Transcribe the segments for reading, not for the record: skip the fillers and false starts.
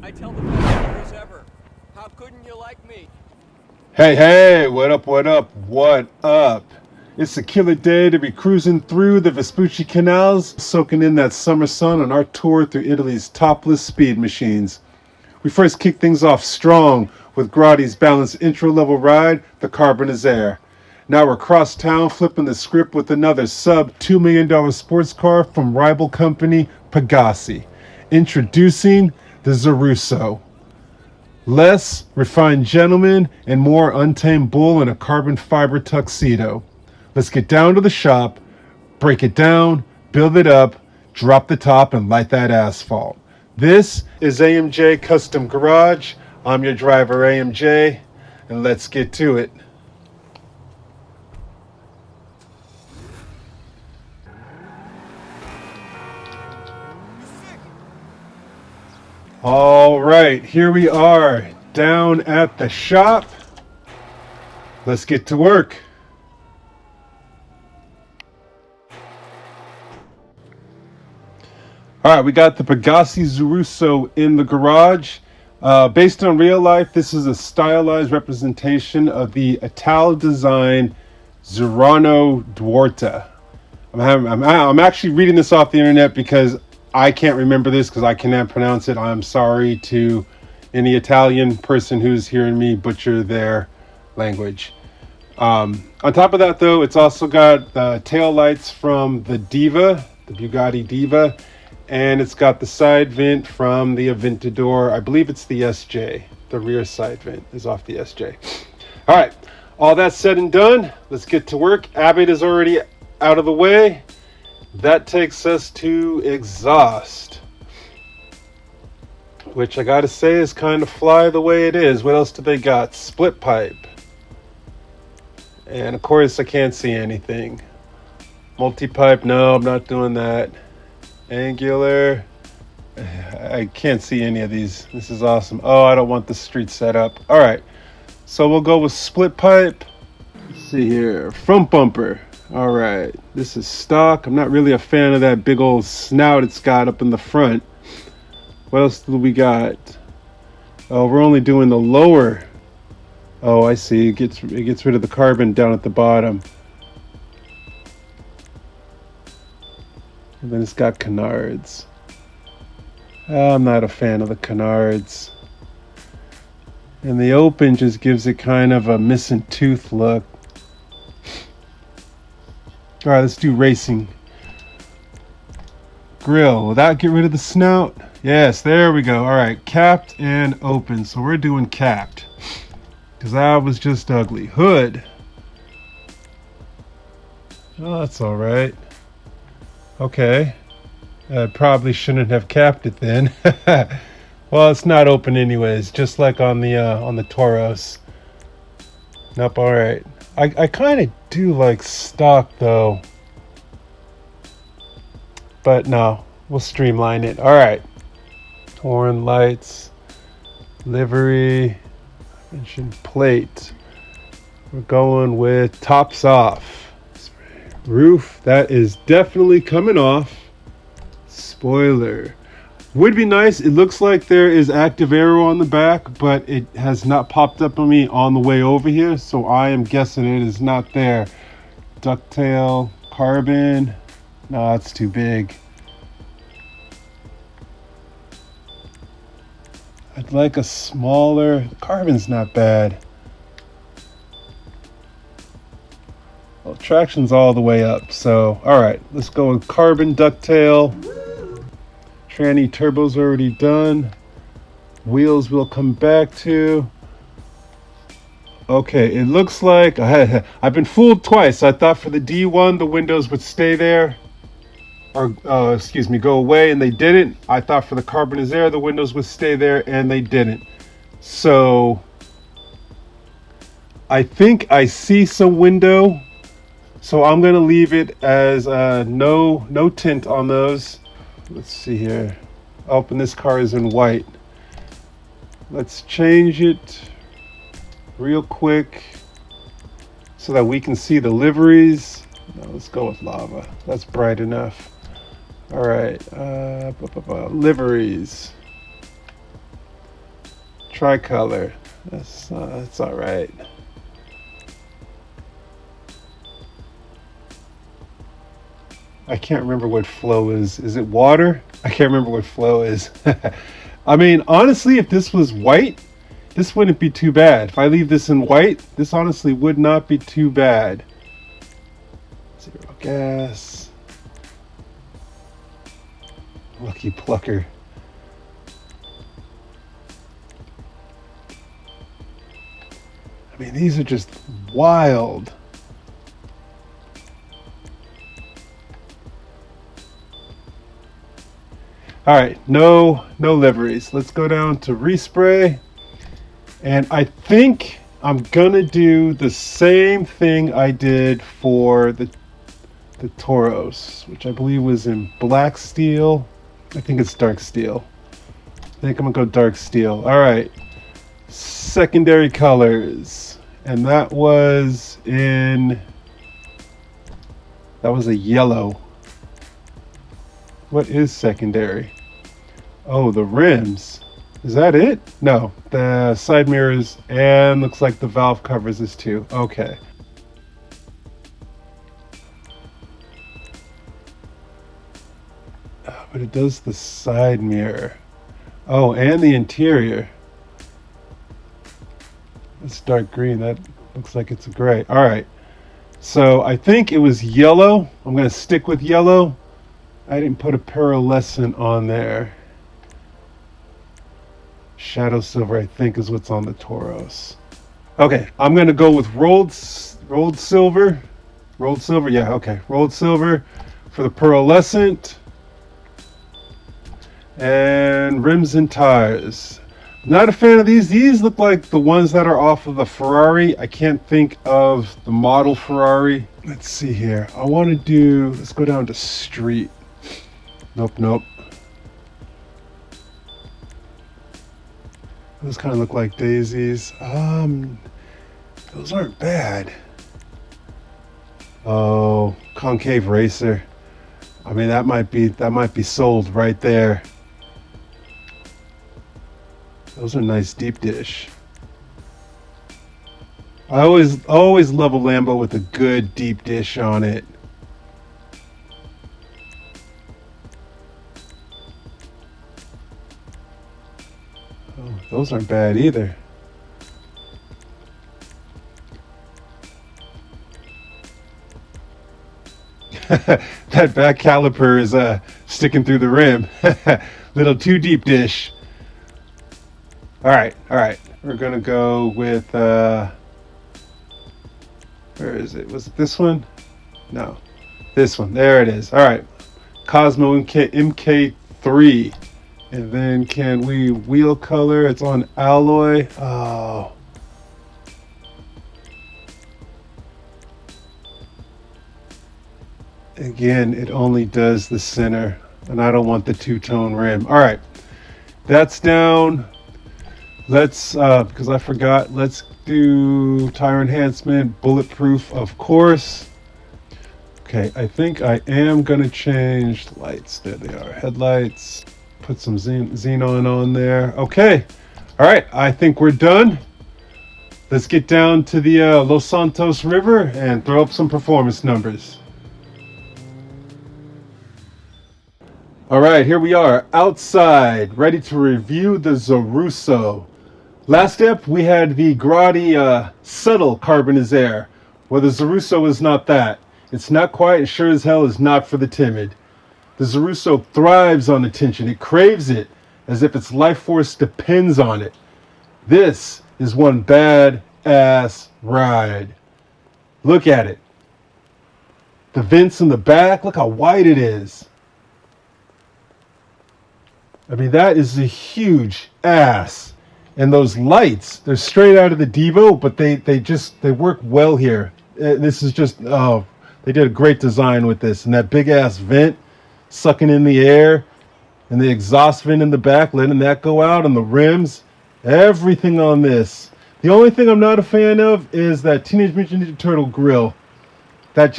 I tell the best stories ever. How couldn't you like me? Hey, what up, what up, what up? It's a killer day to be cruising through the Vespucci canals, soaking in that summer sun on our tour through Italy's topless speed machines. We first kick things off strong with Grotti's balanced intro-level ride, the Carbonizzaire. Now we're across town flipping the script with another sub-$2 million sports car from rival company Pegassi. Introducing the Zorruso. Less refined gentleman and more untamed bull in a carbon fiber tuxedo. Let's get down to the shop, break it down, build it up, drop the top, and light that asphalt. This is AMJ Custom Garage. I'm your driver, AMJ, and let's get to it. All right, here we are down at the shop. Let's get to work. All right, we got the Pegassi Zorruso in the garage. Based on real life, this is a stylized representation of the Ital-designed Zurano Duarta. I'm actually reading this off the internet because I can't remember this because I cannot pronounce it. I'm sorry to any Italian person who's hearing me butcher their language. On top of that, though, it's also got the tail lights from the Diva, the Bugatti Diva, and it's got the side vent from the Aventador. I believe it's the SJ. The rear side vent is off the SJ. All right, all that said and done, let's get to work. Abbott is already out of the way. That takes us to exhaust, which I gotta say is kind of fly the way it is. What else do they got? Split pipe. And of course I can't see anything. Multi-pipe, no, I'm not doing that. Angular, I can't see any of these. This is awesome. Oh, I don't want the street setup. All right, so we'll go with split pipe. Let's see here, front bumper. All right, this is stock. I'm not really a fan of that big old snout it's got up in the front. What else do we got? Oh, we're only doing the lower. Oh, I see. It gets rid of the carbon down at the bottom. And then it's got canards. I'm not a fan of the canards. And the open just gives it kind of a missing tooth look. All right, let's do racing. Grill. Will that get rid of the snout? Yes, there we go. All right, capped and open. So we're doing capped because that was just ugly. Hood. Oh, that's all right. Okay. I probably shouldn't have capped it then. Well, it's not open anyways, just like on the Toros. Nope, all right. I kind of do like stock though. But no, we'll streamline it. All right. Horn lights, livery, mentioned plate. We're going with tops off. Roof, that is definitely coming off. Spoiler. Would be nice. It looks like there is active aero on the back, but it has not popped up on me on the way over here, so I am guessing it is not there. Ducktail, carbon. No, it's too big. I'd like a smaller. The carbon's not bad. Well, traction's all the way up, so all right, let's go with carbon ducktail. Tranny turbo's already done. Wheels we'll come back to. Okay, it looks like I've been fooled twice. I thought for the D1 the windows would stay there, or go away, and they didn't. I thought for the Carbonizzaire the windows would stay there, and they didn't. So I think I see some window. So I'm gonna leave it as no tint on those. Let's see here. Oh, and this car is in white. Let's change it real quick so that we can see the liveries. No, let's go with lava. That's bright enough. All right, liveries. Tricolor. That's all right. I can't remember what flow is. Is it water? I can't remember what flow is. I mean, honestly, if this was white, this wouldn't be too bad. If I leave this in white, this honestly would not be too bad. Zero gas. Lucky plucker. I mean, these are just wild. All right, no liveries. Let's go down to respray. And I think I'm gonna do the same thing I did for the Toros, which I believe was in black steel. I think it's dark steel. I think I'm gonna go dark steel. All right, secondary colors. And that was a yellow. What is secondary? Oh, the rims. Is that it? No, the side mirrors and looks like the valve covers is too. Okay. But it does the side mirror. Oh, and the interior. It's dark green. That looks like it's a gray. All right. So I think it was yellow. I'm going to stick with yellow. I didn't put a pearlescent on there. Shadow silver, I think, is what's on the Toros. Okay, I'm going to go with rolled silver. Rolled silver, yeah, okay. Rolled silver for the pearlescent. And rims and tires. Not a fan of these. These look like the ones that are off of the Ferrari. I can't think of the model Ferrari. Let's see here. I want to do, let's go down to street. Nope. Those kind of look like daisies. Those aren't bad. Oh, concave racer. I mean, that might be sold right there. Those are nice deep dish. I always love a Lambo with a good deep dish on it. Oh, those aren't bad either. That back caliper is sticking through the rim. Little too deep dish. All right. We're gonna go with where is it? Was it this one? No, this one. There it is. All right, Cosmo MK3. And then can we wheel color? It's on alloy. Oh. Again, it only does the center, and I don't want the two-tone rim. All right, that's down. Let's, because I forgot, let's do tire enhancement, bulletproof, of course. Okay, I think I am going to change lights. There they are, headlights. Put some xenon on there. Okay, all right, I think we're done. Let's get down to the Los Santos River and throw up some performance numbers. All right, here we are outside, ready to review the Zorruso. Last step, we had the Grotti subtle carbonizer. Well, the Zorruso is not that. It's not quiet and sure as hell is not for the timid. The Zorruso thrives on attention. It craves it as if its life force depends on it. This is one bad-ass ride. Look at it. The vents in the back, look how wide it is. I mean, that is a huge ass. And those lights, they're straight out of the Devo, but they work well here. This is just, oh, they did a great design with this. And that big ass vent sucking in the air, and the exhaust vent in the back, letting that go out, and the rims, everything on this. The only thing I'm not a fan of is that Teenage Mutant Ninja Turtle grill. That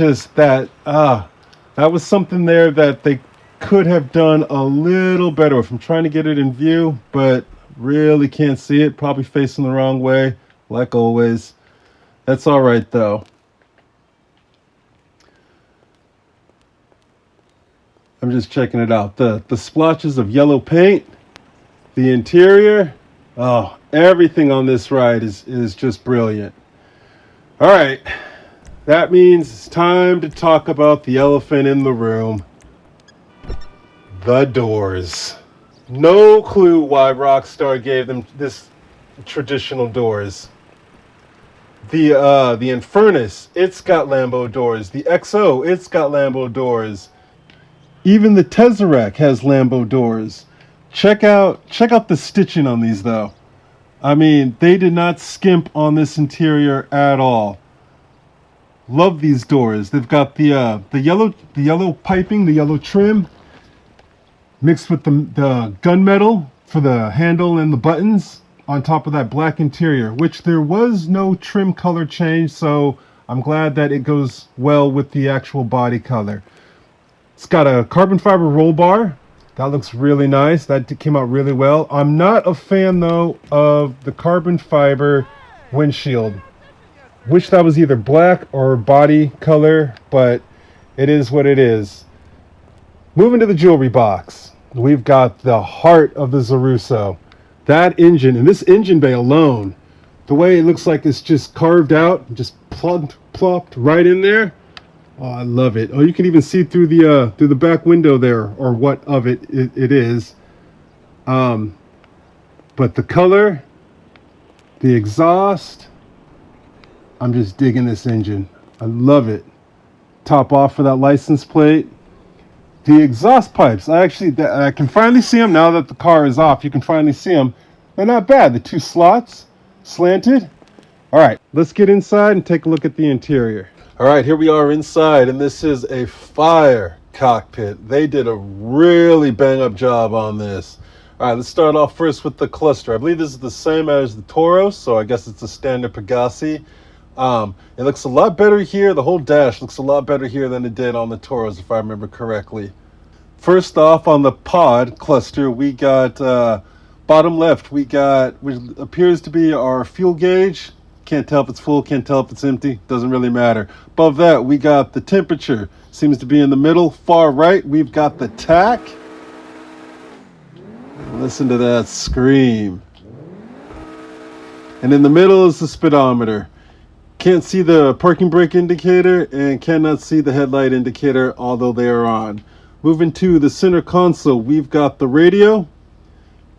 was something there that they could have done a little better with. I'm trying to get it in view, but Really can't see it. Probably facing the wrong way, like always. That's all right, though. I'm just checking it out. The splotches of yellow paint, the interior, oh, everything on this ride is just brilliant. All right, that means it's time to talk about the elephant in the room. The doors. No clue why Rockstar gave them this traditional doors. The Infernus, it's got Lambo doors. The XO, it's got Lambo doors. Even the Tesseract has Lambo doors. Check out the stitching on these, though. I mean, they did not skimp on this interior at all. Love these doors. They've got the yellow piping, the yellow trim, mixed with the gunmetal for the handle and the buttons on top of that black interior, which there was no trim color change, so I'm glad that it goes well with the actual body color. It's got a carbon fiber roll bar. That looks really nice. That came out really well. I'm not a fan, though, of the carbon fiber windshield. Wish that was either black or body color, but it is what it is. Moving to the jewelry box. We've got the heart of the Zorruso. That engine, and this engine bay alone, the way it looks like it's just carved out, just plopped right in there. Oh, I love it. Oh, you can even see through the back window there, or what of it is. But the color, the exhaust, I'm just digging this engine. I love it. Top off for that license plate. The exhaust pipes, I can finally see them now that the car is off. You can finally see them. They're not bad. The two slots, slanted. All right, let's get inside and take a look at the interior. All right, here we are inside, and this is a fire cockpit. They did a really bang-up job on this. All right, let's start off first with the cluster. I believe this is the same as the Toro, so I guess it's a standard Pegassi. It looks a lot better here. The whole dash looks a lot better here than it did on the Toros, if I remember correctly. First off, on the pod cluster, we got bottom left, we got which appears to be our fuel gauge. Can't tell if it's full, can't tell if it's empty. Doesn't really matter. Above that, we got the temperature. Seems to be in the middle. Far right, we've got the tach. Listen to that scream. And in the middle is the speedometer. Can't see the parking brake indicator and cannot see the headlight indicator, although they are on. Moving to the center console, we've got the radio.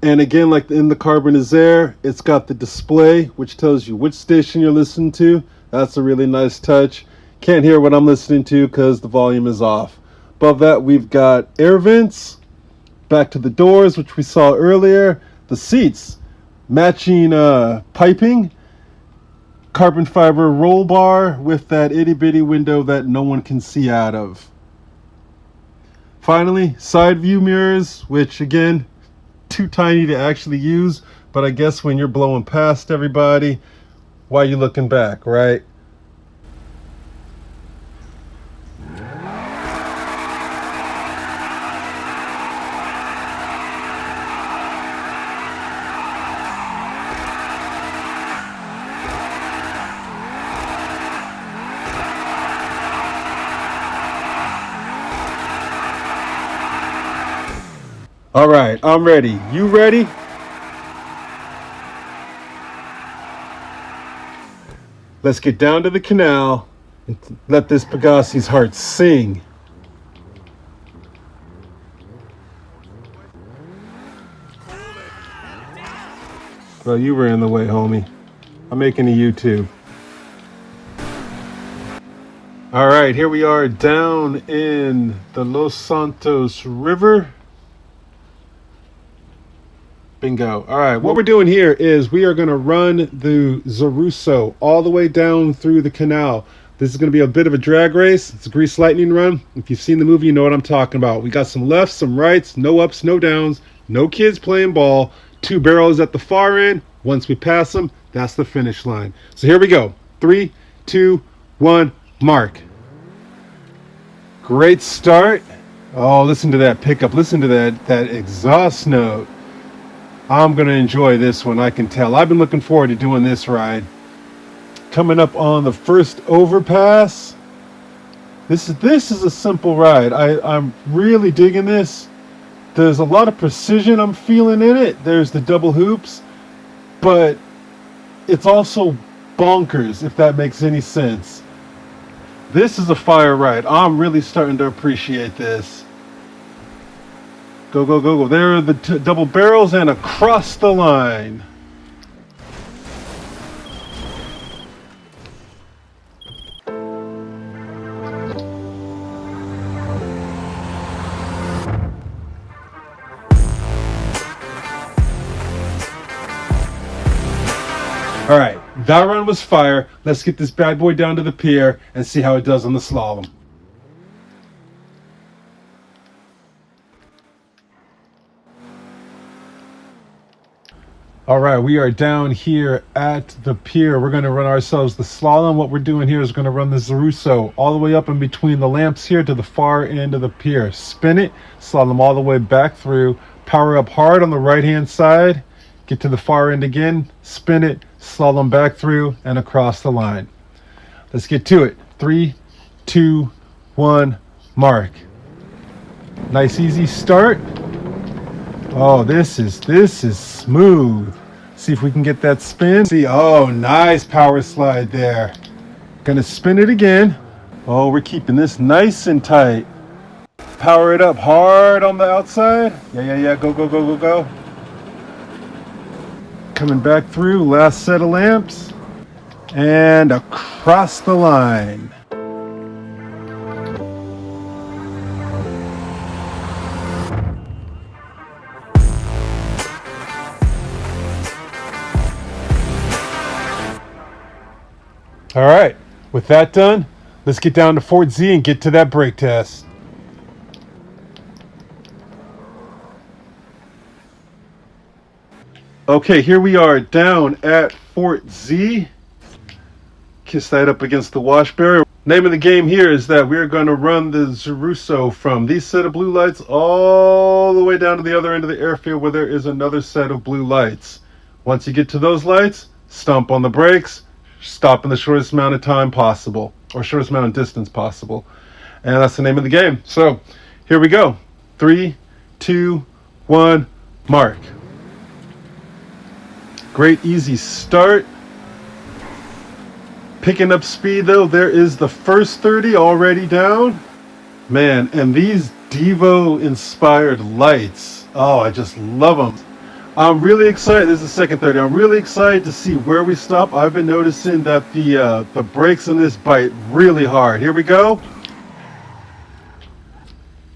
And again, like in the Carbon is there, it's got the display, which tells you which station you're listening to. That's a really nice touch. Can't hear what I'm listening to because the volume is off. Above that, we've got air vents. Back to the doors, which we saw earlier. The seats, matching piping. Carbon fiber roll bar with that itty bitty window that no one can see out of. Finally, side view mirrors, which again, too tiny to actually use, but I guess when you're blowing past everybody, why are you looking back, right? All right, I'm ready. You ready? Let's get down to the canal and let this Pegassi's heart sing. Well, you were in the way, homie. I'm making a U-tube. All right, here we are down in the Los Santos River. Bingo. All right, what we're doing here is we are going to run the Zorruso all the way down through the canal. This is going to be a bit of a drag race. It's a grease lightning run. If you've seen the movie, you know what I'm talking about. We got some lefts, some rights, no ups, no downs, no kids playing ball, two barrels at the far end. Once we pass them, that's the finish line. So here we go. 3, 2, 1, mark. Great start. Oh, listen to that pickup. Listen to that exhaust note. I'm going to enjoy this one, I can tell. I've been looking forward to doing this ride. Coming up on the first overpass. This is a simple ride. I'm really digging this. There's a lot of precision I'm feeling in it. There's the double hoops, but it's also bonkers, if that makes any sense. This is a fire ride. I'm really starting to appreciate this. Go, go, go, go. There are the double barrels and across the line. All right, that run was fire. Let's get this bad boy down to the pier and see how it does on the slalom. All right, we are down here at the pier. We're going to run ourselves the slalom. What we're doing here is going to run the Zorruso all the way up in between the lamps here to the far end of the pier. Spin it, slalom all the way back through, power up hard on the right-hand side, get to the far end again, spin it, slalom back through and across the line. Let's get to it. 3, 2, 1, mark. Nice easy start. Oh, this is smooth. See if we can get that spin. See, oh, nice power slide there. Gonna spin it again. Oh, we're keeping this nice and tight. Power it up hard on the outside. Yeah. Go, go, go, go, go. Coming back through, last set of lamps. And across the line. All right, with that done, let's get down to Fort Z and get to that brake test. Okay, here we are down at Fort Z. Kiss that up against the wash barrier. Name of the game here is that we're going to run the Zorruso from these set of blue lights all the way down to the other end of the airfield where there is another set of blue lights. Once you get to those lights, stomp on the brakes, stop in the shortest amount of time possible, or shortest amount of distance possible. And that's the name of the game. So here we go. 3, 2, 1, mark. Great easy start. Picking up speed though. There is the first 30 already down. Man, and these Devo inspired lights. Oh, I just love them. I'm really excited. This is the second 30. I'm really excited to see where we stop. I've been noticing that the brakes on this bite really hard. Here we go.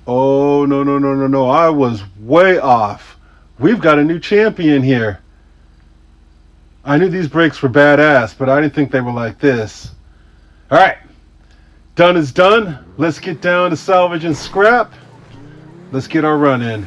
Oh, no. I was way off. We've got a new champion here. I knew these brakes were badass, but I didn't think they were like this. All right. Done is done. Let's get down to salvage and scrap. Let's get our run in.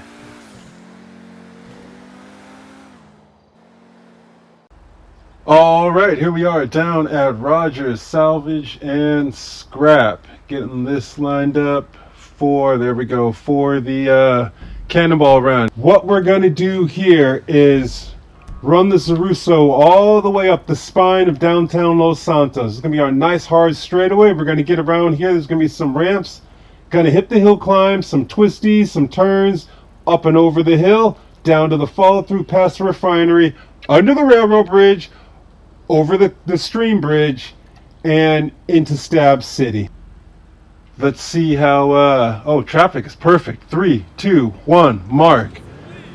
All right, here we are down at Rogers Salvage and Scrap. Getting this lined up for, there we go, for the cannonball round. What we're going to do here is run the Zorruso all the way up the spine of downtown Los Santos. It's going to be our nice hard straightaway. We're going to get around here. There's going to be some ramps. Going to hit the hill climb, some twisties, some turns, up and over the hill, down to the follow through past the refinery, under the railroad bridge, over the stream bridge, and into Stab City. Let's see how, oh, traffic is perfect. 3, 2, 1, mark.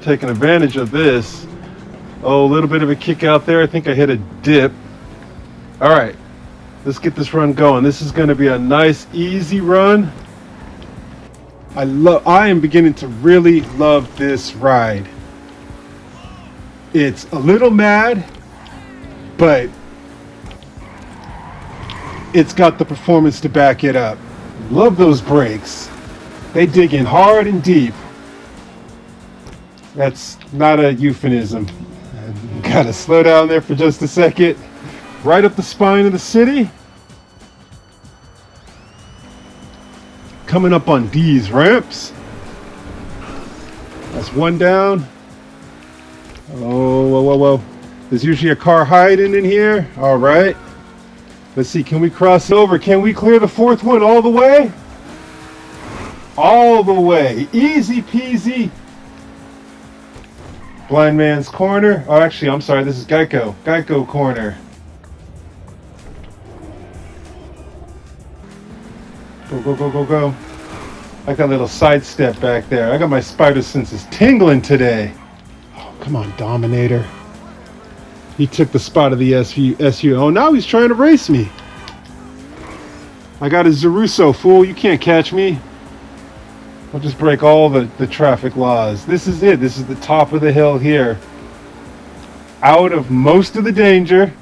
Taking advantage of this. Oh, a little bit of a kick out there. I think I hit a dip. All right, let's get this run going. This is going to be a nice, easy run. I am beginning to really love this ride. It's a little mad, but it's got the performance to back it up. Love those brakes. They dig in hard and deep. That's not a euphemism. Gotta slow down there for just a second. Right up the spine of the city. Coming up on these ramps. That's one down. Oh, whoa, whoa, whoa. There's usually a car hiding in here. All right. Let's see, can we cross over? Can we clear the fourth one all the way? All the way. Easy peasy. Blind man's corner. Oh, actually, I'm sorry. This is Geico. Geico corner. Go, go, go, go, go. I got a little sidestep back there. I got my spider senses tingling today. Oh, come on, Dominator. He took the spot of the SU. Oh, now he's trying to race me. I got a Zorruso, fool. You can't catch me. I'll just break all the traffic laws. This is it. This is the top of the hill here. Out of most of the danger.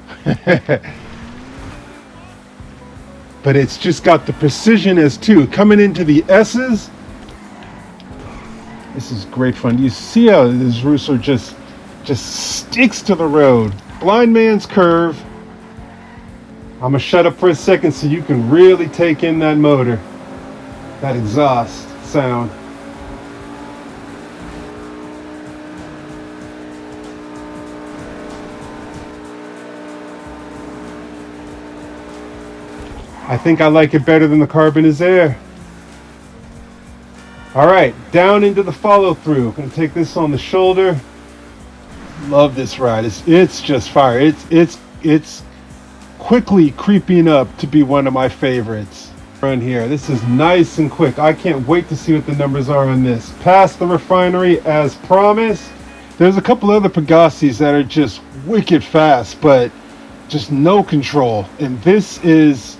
But it's just got the precision as two. Coming into the S's. This is great fun. You see how this Zorruso just sticks to the road. Blind man's curve. I'm gonna shut up for a second so you can really take in that motor. That exhaust sound. I think I like it better than the Carbon is Air. All right, down into the follow through. Gonna take this on the shoulder. Love this ride. It's just fire. It's quickly creeping up to be one of my favorites. Run here. This is nice and quick. I can't wait to see what the numbers are on this. Past the refinery as promised. There's a couple other Pegassis that are just wicked fast, but just no control. And this is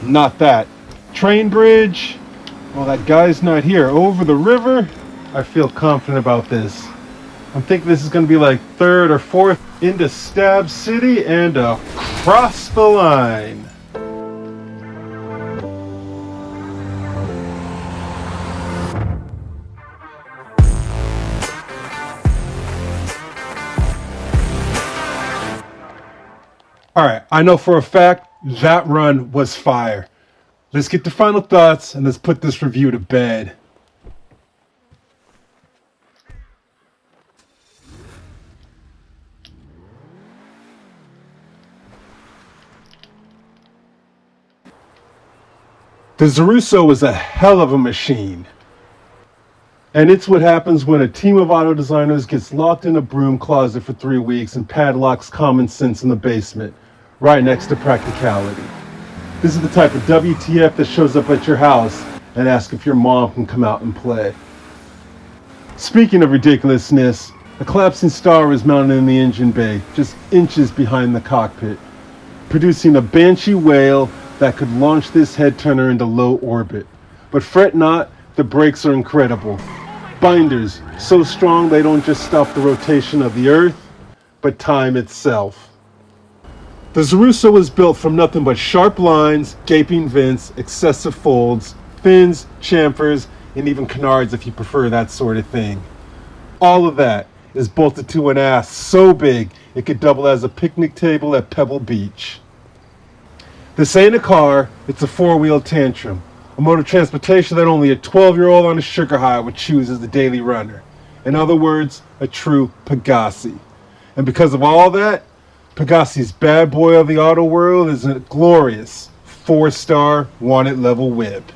not that. Train bridge. Well, that guy's not here. Over the river. I feel confident about this. I'm thinking this is going to be like third or fourth into Stab City and across the line. All right, I know for a fact that run was fire. Let's get the final thoughts and let's put this review to bed. The Zorruso is a hell of a machine. And it's what happens when a team of auto designers gets locked in a broom closet for 3 weeks and padlocks common sense in the basement, right next to practicality. This is the type of WTF that shows up at your house and asks if your mom can come out and play. Speaking of ridiculousness, a collapsing star is mounted in the engine bay, just inches behind the cockpit, producing a banshee whale that could launch this head turner into low orbit. But fret not, the brakes are incredible. Binders, so strong they don't just stop the rotation of the Earth, but time itself. The Zorruso was built from nothing but sharp lines, gaping vents, excessive folds, fins, chamfers, and even canards if you prefer that sort of thing. All of that is bolted to an ass so big it could double as a picnic table at Pebble Beach. This ain't a car, it's a four-wheel tantrum. A mode of transportation that only a 12-year-old on a sugar high would choose as the daily runner. In other words, a true Pegassi. And because of all that, Pegassi's bad boy of the auto world is a glorious 4-star wanted level whip.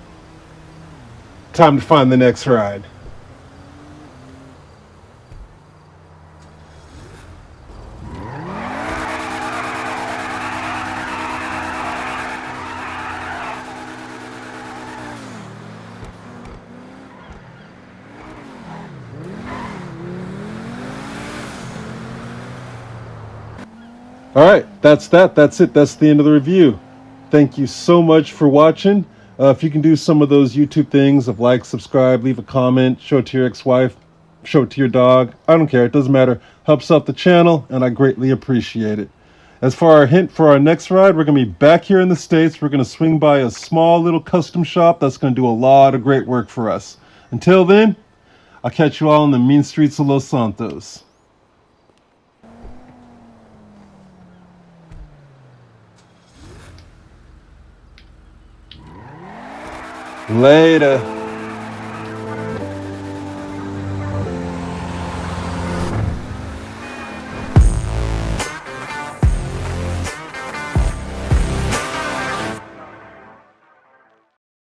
Time to find the next ride. Alright, that's that. That's it. That's the end of the review. Thank you so much for watching. If you can do some of those YouTube things of like, subscribe, leave a comment, show it to your ex-wife, show it to your dog. I don't care. It doesn't matter. Helps out the channel, and I greatly appreciate it. As for our hint for our next ride, we're going to be back here in the States. We're going to swing by a small little custom shop that's going to do a lot of great work for us. Until then, I'll catch you all in the mean streets of Los Santos. Later.